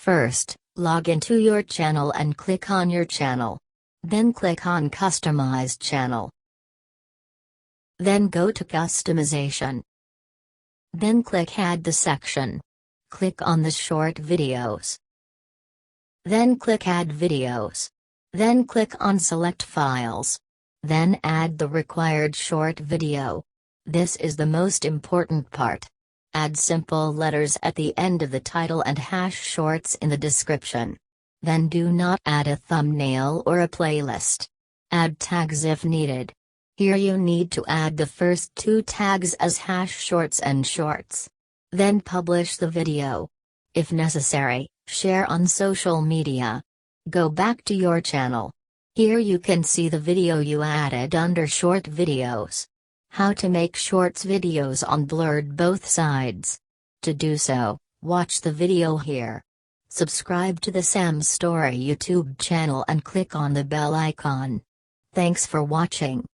First, log into your channel and click on your channel. Then click on Customize Channel. Then go to Customization. Then click Add the section. Click on the short videos. Then click Add videos. Then click on Select files. Then add the required short video. This is the most important part. Add simple letters at the end of the title and #shorts in the description. Then do not add a thumbnail or a playlist. Add tags if needed. Here you need to add the first 2 tags as #shorts and shorts. Then publish the video. If necessary, share on social media. Go back to your channel. Here you can see the video you added under short videos. How to make shorts videos on blurred both sides. To do so, watch the video here. Subscribe to the Sam Story YouTube channel and click on the bell icon. Thanks for watching.